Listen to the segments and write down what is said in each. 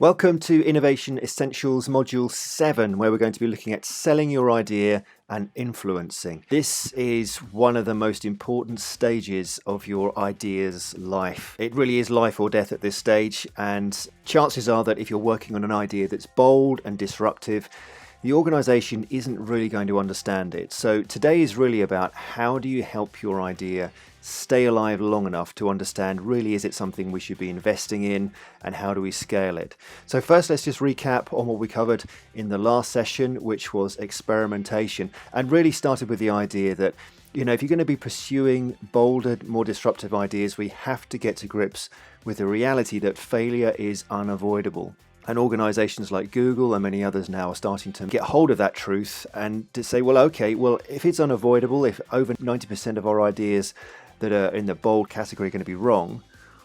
Welcome to Innovation Essentials Module 7, where we're going to be looking at selling your idea and influencing. This is one of the most important stages of your idea's life. It really is life or death at this stage, and chances are that if you're working on an idea that's bold and disruptive, the organization isn't really going to understand it. So today is really about how do you help your idea stay alive long enough to understand really is it something we should be investing in, and how do we scale it. So first, let's just recap on what we covered in the last session, which was experimentation, and really started with the idea that if you're going to be pursuing bolder, more disruptive ideas, we have to get to grips with the reality that failure is unavoidable. And organizations like Google and many others now are starting to get hold of that truth and to say, if it's unavoidable, if over 90% of our ideas that are in the bold category are going to be wrong,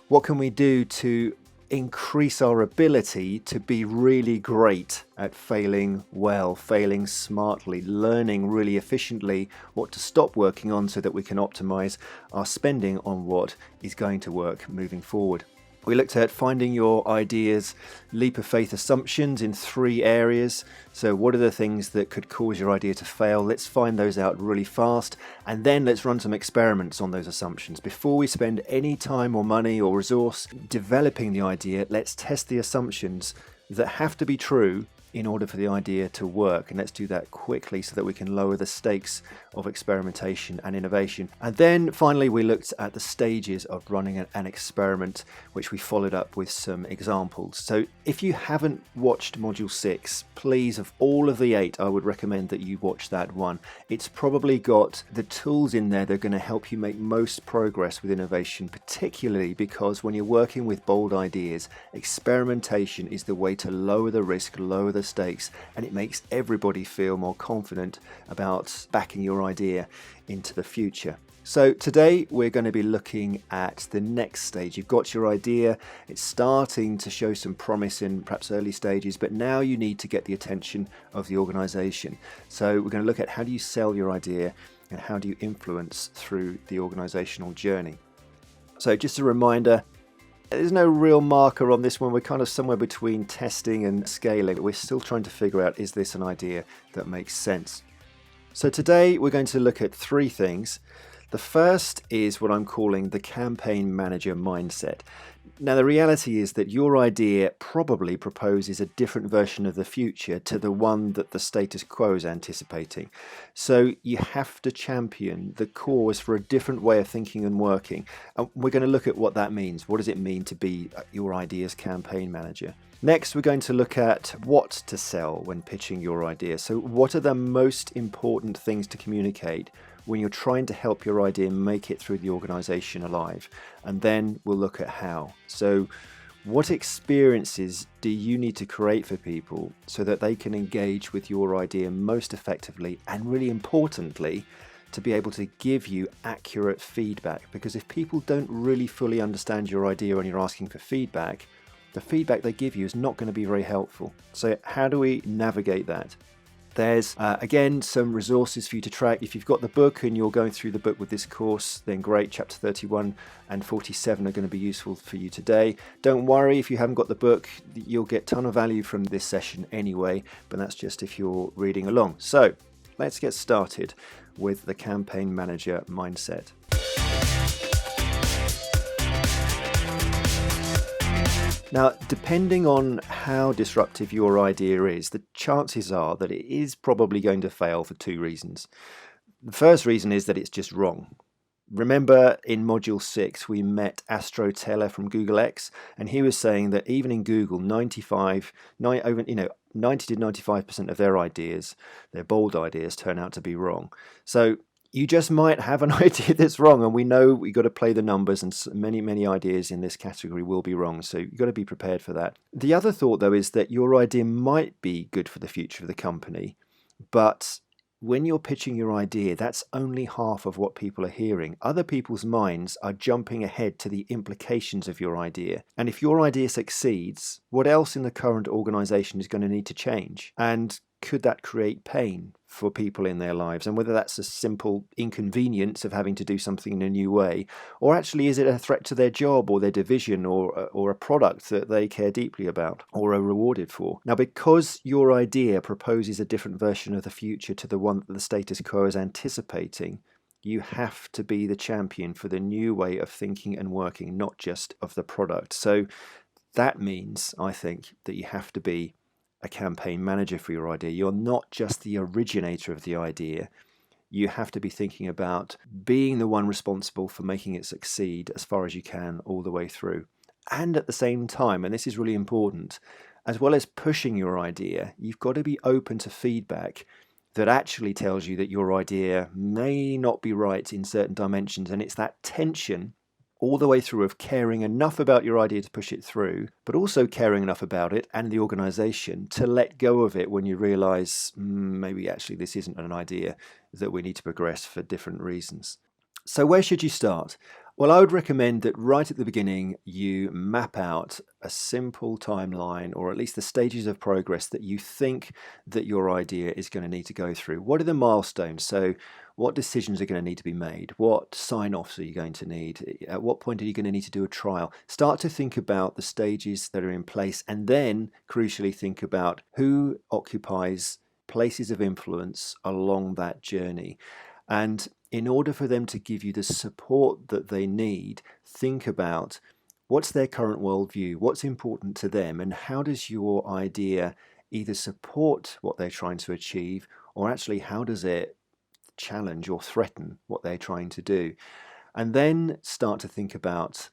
what can we do to increase our ability to be really great at failing well, failing smartly, learning really efficiently what to stop working on so that we can optimize our spending on what is going to work moving forward. We looked at finding your ideas' leap of faith assumptions in 3 areas. So what are the things that could cause your idea to fail? Let's find those out really fast, and then let's run some experiments on those assumptions. Before we spend any time or money or resource developing the idea, let's test the assumptions that have to be true in order for the idea to work. And let's do that quickly so that we can lower the stakes of experimentation and innovation. And then finally, we looked at the stages of running an experiment, which we followed up with some examples. So if you haven't watched Module 6, please, of all of the 8, I would recommend that you watch that one. It's probably got the tools in there that are going to help you make most progress with innovation, particularly because when you're working with bold ideas, experimentation is the way to lower the risk, lower the stakes, and it makes everybody feel more confident about backing your idea into the future. So today we're going to be looking at the next stage. You've got your idea, it's starting to show some promise in perhaps early stages, but now you need to get the attention of the organization. So we're going to look at how do you sell your idea and how do you influence through the organizational journey. So just a reminder, there's no real marker on this one. We're kind of somewhere between testing and scaling. We're still trying to figure out, is this an idea that makes sense? So today we're going to look at 3 things. The first is what I'm calling the campaign manager mindset. Now, the reality is that your idea probably proposes a different version of the future to the one that the status quo is anticipating. So you have to champion the cause for a different way of thinking and working. And we're going to look at what that means. What does it mean to be your idea's campaign manager? Next, we're going to look at what to sell when pitching your idea. So what are the most important things to communicate when you're trying to help your idea make it through the organization alive? And then we'll look at how. So what experiences do you need to create for people so that they can engage with your idea most effectively, and really importantly, to be able to give you accurate feedback? Because if people don't really fully understand your idea and you're asking for feedback, the feedback they give you is not going to be very helpful. So how do we navigate that? There's, again, some resources for you to track. If you've got the book and you're going through the book with this course, then great. Chapter 31 and 47 are going to be useful for you today. Don't worry if you haven't got the book. You'll get a ton of value from this session anyway, but that's just if you're reading along. So let's get started with the campaign manager mindset. Now, depending on how disruptive your idea is, the chances are that it is probably going to fail for 2 reasons. The first reason is that it's just wrong. Remember in Module 6, we met Astro Teller from Google X, and he was saying that even in Google, 90 to 95% of their ideas, their bold ideas, turn out to be wrong. So you just might have an idea that's wrong, and we know we've got to play the numbers, and many ideas in this category will be wrong, so you've got to be prepared for that. The other thought, though, is that your idea might be good for the future of the company, but when you're pitching your idea, that's only half of what people are hearing. Other people's minds are jumping ahead to the implications of your idea. And if your idea succeeds, what else in the current organization is going to need to change? And could that create pain for people in their lives? And whether that's a simple inconvenience of having to do something in a new way, or actually is it a threat to their job or their division or a product that they care deeply about or are rewarded for? Now, because your idea proposes a different version of the future to the one that the status quo is anticipating, you have to be the champion for the new way of thinking and working, not just of the product. So that means, I think, that you have to be a campaign manager for your idea. You're not just the originator of the idea. You have to be thinking about being the one responsible for making it succeed as far as you can all the way through. And at the same time, and this is really important, as well as pushing your idea, you've got to be open to feedback that actually tells you that your idea may not be right in certain dimensions. And it's that tension all the way through of caring enough about your idea to push it through, but also caring enough about it and the organization to let go of it when you realize maybe actually this isn't an idea that we need to progress for different reasons. So where should you start? Well, I would recommend that right at the beginning you map out a simple timeline, or at least the stages of progress that you think that your idea is going to need to go through. What are the milestones? So what decisions are going to need to be made? What sign-offs are you going to need? At what point are you going to need to do a trial? Start to think about the stages that are in place, and then crucially think about who occupies places of influence along that journey. And in order for them to give you the support that they need, think about what's their current worldview, what's important to them, and how does your idea either support what they're trying to achieve, or actually how does it challenge or threaten what they're trying to do? And then start to think about,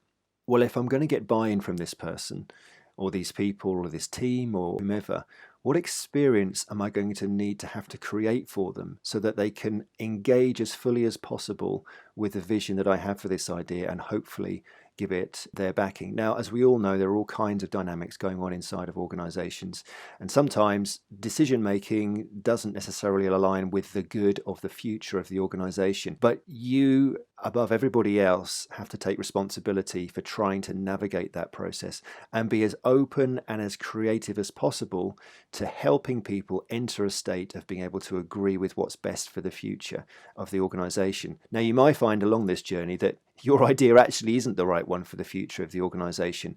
well, if I'm going to get buy-in from this person or these people or this team or whomever, what experience am I going to need to have to create for them so that they can engage as fully as possible with the vision that I have for this idea and hopefully give it their backing? Now, as we all know, there are all kinds of dynamics going on inside of organizations, and sometimes decision making doesn't necessarily align with the good of the future of the organization. But you, above everybody else, have to take responsibility for trying to navigate that process and be as open and as creative as possible to helping people enter a state of being able to agree with what's best for the future of the organization. Now, you might find along this journey that your idea actually isn't the right one for the future of the organization.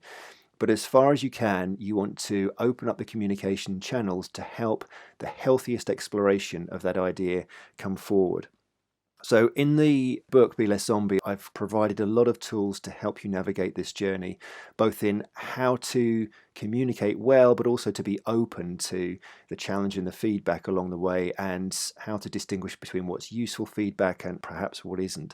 But as far as you can, you want to open up the communication channels to help the healthiest exploration of that idea come forward. So in the book Be Less Zombie, I've provided a lot of tools to help you navigate this journey, both in how to communicate well, but also to be open to the challenge and the feedback along the way, and how to distinguish between what's useful feedback and perhaps what isn't.